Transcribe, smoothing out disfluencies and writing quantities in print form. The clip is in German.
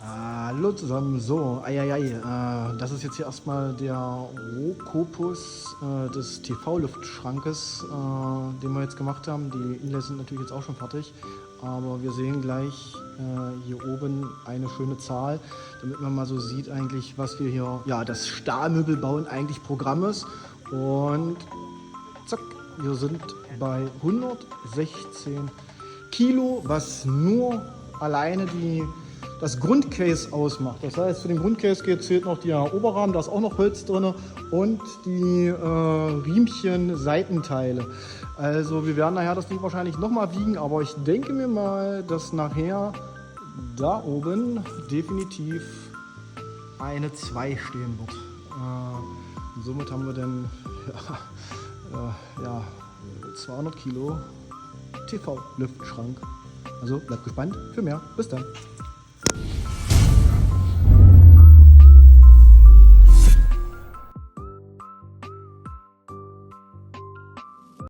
Hallo zusammen, so, das ist jetzt hier erstmal der Rohkopus des TV-Luftschrankes, den wir jetzt gemacht haben. Die Inlays sind natürlich jetzt auch schon fertig, aber wir sehen gleich hier oben eine schöne Zahl, damit man mal so sieht eigentlich, was wir hier, ja, das Stahlmöbelbauen eigentlich Programm ist. Und zack, wir sind bei 116 Kilo, was nur alleine das Grundcase ausmacht. Das heißt, für den Grundcase zählt noch der Oberrahmen, da ist auch noch Holz drin und die Riemchen Seitenteile. Also wir werden nachher das Ding wahrscheinlich nochmal wiegen, aber ich denke mir mal, dass nachher da oben definitiv eine 2 stehen wird. Und somit haben wir dann ja, 200 Kilo TV-Lüftschrank. Also bleibt gespannt für mehr. Bis dann.